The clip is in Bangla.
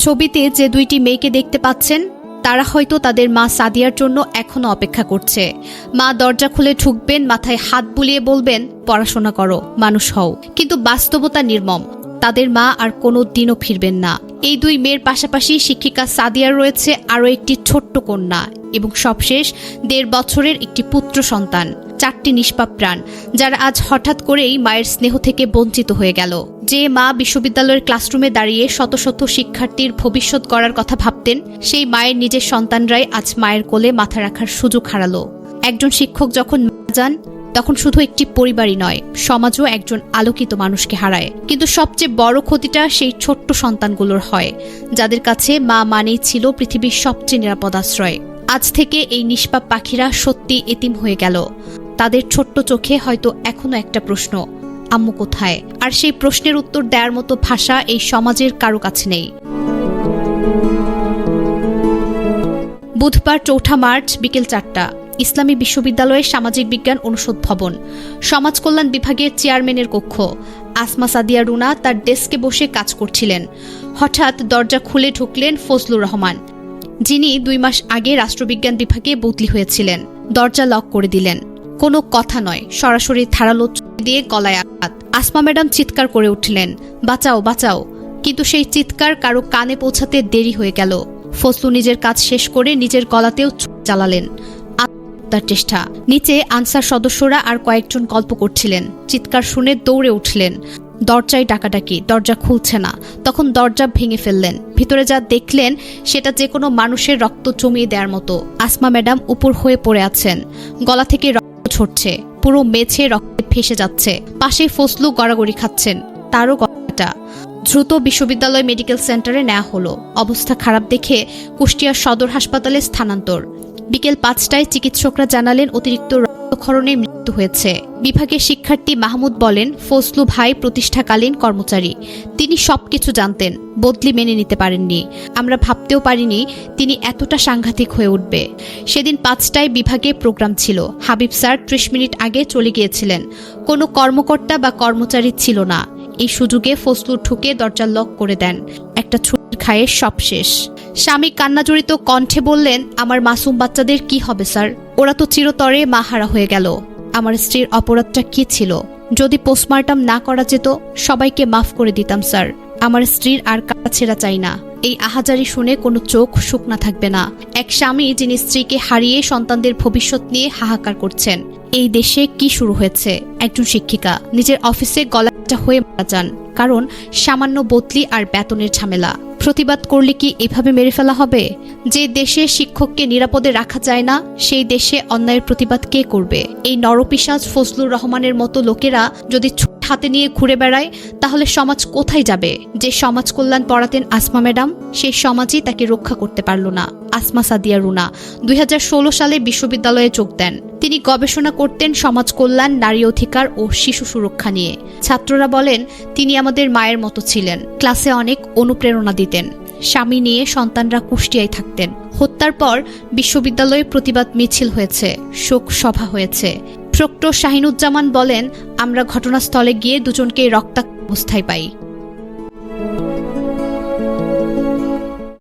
ছবিতে যে দুইটি মেয়েকে দেখতে পাচ্ছেন তারা হয়তো তাদের মা সাদিয়ার জন্য এখনো অপেক্ষা করছে। মা দরজা খুলে ঢুকবেন, মাথায় হাত বুলিয়ে বলবেন, পড়াশোনা করো, মানুষ হও। কিন্তু বাস্তবতা নির্মম, তাদের মা আর কোনো দিনও ফিরবেন না। এই দুই মেয়ের পাশাপাশি শিক্ষিকা সাদিয়ার রয়েছে আরও একটি ছোট্ট কন্যা এবং সবশেষ 1.5 বছরের একটি পুত্র সন্তান। 4টি নিষ্পাপ প্রাণ যারা আজ হঠাৎ করেই মায়ের স্নেহ থেকে বঞ্চিত হয়ে গেল। যে মা বিশ্ববিদ্যালয়ের ক্লাসরুমে দাঁড়িয়ে শত শত শিক্ষার্থীর ভবিষ্যৎ গড়ার কথা ভাবতেন, সেই মায়ের নিজের সন্তানরাই আজ মায়ের কোলে মাথা রাখার সুযোগ হারালো। একজন শিক্ষক যখন মারা যান তখন শুধু একটি পরিবারই নয়, সমাজও একজন আলোকিত মানুষকে হারায়। কিন্তু সবচেয়ে বড় ক্ষতিটা সেই ছোট্ট সন্তানগুলোর হয়, যাদের কাছে মা মানেই ছিল পৃথিবীর সবচেয়ে নিরাপদ আশ্রয়। আজ থেকে এই নিষ্পাপ পাখিরা সত্যি এতিম হয়ে গেল। তাদের ছোট্ট চোখে হয়তো এখনো একটা প্রশ্ন, আম্মু কোথায়? আর সেই প্রশ্নের উত্তর দেওয়ার মতো ভাষা এই সমাজের কারো কাছে নেই। বুধবার 4 মার্চ বিকেল 4টা, ইসলামী বিশ্ববিদ্যালয়ের সামাজিক বিজ্ঞান অনুষদ ভবন, সমাজ কল্যাণ বিভাগের চেয়ারম্যানের কক্ষ। আসমা সাদিয়া রুনা তার ডেস্কে বসে কাজ করছিলেন। হঠাৎ দরজা খুলে ঢুকলেন ফজলুর রহমান, যিনি 2 মাস আগে রাষ্ট্রবিজ্ঞান বিভাগে বদলি হয়েছিলেন। দরজা লক করে দিলেন। কোনো কথা নয়, সরাসরি ধারালো ছুরি দিয়ে গলায় আঘাত। আসমা ম্যাডাম চিৎকার করে উঠলেন, বাঁচাও বাঁচাও! কিন্তু সেই চিৎকার কারো কানে পৌঁছাতে দেরি হয়ে গেল। ফজলু নিজের কাজ শেষ করে নিজের গলাতেও ছুরি চালালেন। আত্মহত্যার চেষ্টা। নিচে আনসার সদস্যরা আর কয়েকজন গল্প করছিলেন। চিৎকার শুনে দৌড়ে উঠলেন। দরজায় ডাকাডাকি, দরজা খুলছে না। তখন দরজা ভেঙে ফেললেন। ভিতরে যা দেখলেন সেটা যে কোনো মানুষের রক্ত জমিয়ে দেওয়ার মতো। আসমা ম্যাডাম উপর হয়ে পড়ে আছেন, গলা থেকে রক্ত ঝরছে, পুরো মেঝে রক্তে ভেসে যাচ্ছে। পাশে ফজলু গড়াগড়ি খাচ্ছেন, তারও গলাটা। দ্রুত বিশ্ববিদ্যালয় মেডিকেল সেন্টারে নেওয়া হলো। অবস্থা খারাপ দেখে কুষ্টিয়া সদর হাসপাতালে স্থানান্তর। বিকেল 5টায় চিকিৎসকরা জানালেন অতিরিক্ত রক্তক্ষরণে মৃত্যু হয়েছে। বিভাগের শিক্ষার্থী মাহমুদ বলেন, ফজলু ভাই প্রতিষ্ঠাকালীন কর্মচারী, তিনি সবকিছু জানতেন, বদলি মেনে নিতে পারেননি। আমরা ভাবতেও পারিনি তিনি এতটা সাংঘাতিক হয়ে উঠবে। সেদিন 5টায় বিভাগে প্রোগ্রাম ছিল। হাবিব স্যার 30 মিনিট আগে চলে গিয়েছিলেন। কোনো কর্মকর্তা বা কর্মচারী ছিল না। এই সুযোগে ফজলু ঢুকে দরজা লক করে দেন। একটা ছুরির খায়ে সব শেষ। স্বামী কান্নাজড়িত কণ্ঠে বললেন, আমার মাসুম বাচ্চাদের কি হবে স্যার? ওরা তো চিরতরে মাহারা হয়ে গেল। আমার স্ত্রীর অপরাধটা কি ছিল? যদি পোস্টমর্টম না করা যেত সবাইকে মাফ করে দিতাম স্যার। আমার স্ত্রীর আর কাছেরা চাই না। এই আহাজারি শুনে কোনো চোখ শুকনা থাকবে না। এক স্বামী যিনি স্ত্রীকে হারিয়ে সন্তানদের ভবিষ্যৎ নিয়ে হাহাকার করছেন। এই দেশে কি শুরু হয়েছে? একজন শিক্ষিকা নিজের অফিসে গলাটা হয়ে মারা যান, কারণ সামান্য বদলি আর বেতনের ঝামেলা। প্রতিবাদ করলে কি এভাবে মেরে ফেলা হবে? যে দেশে শিক্ষককে নিরাপদে রাখা যায় না, সেই দেশে অন্যায়ের প্রতিবাদ কে করবে? এই নরপিশাচ ফজলুর রহমানের মতো লোকেরা যদি হাতে নিয়ে ঘুরে বেড়ায়, তাহলে সমাজ কোথায় যাবে? যে সমাজ কল্যাণ পড়াতেন আসমা ম্যাডাম, সেই সমাজই তাকে রক্ষা করতে পারল না। আসমা সাদিয়া রুনা 2016 সালে বিশ্ববিদ্যালয়ে যোগ দেন। তিনি গবেষণা করতেন সমাজ কল্যাণ, নারী অধিকার ও শিশু সুরক্ষা নিয়ে। ছাত্ররা বলেন, তিনি আমাদের মায়ের মতো ছিলেন। ক্লাসে অনেক অনুপ্রেরণা দিতেন। স্বামী নিয়ে সন্তানরা কুষ্টিয়ায় থাকতেন। হত্যার পর বিশ্ববিদ্যালয়ে প্রতিবাদ মিছিল হয়েছে, শোক সভা হয়েছে। প্রক্টর শাহিনুজ্জামান বলেন, আমরা ঘটনাস্থলে গিয়ে দুজনকে রক্তাক্ত অবস্থায় পাই।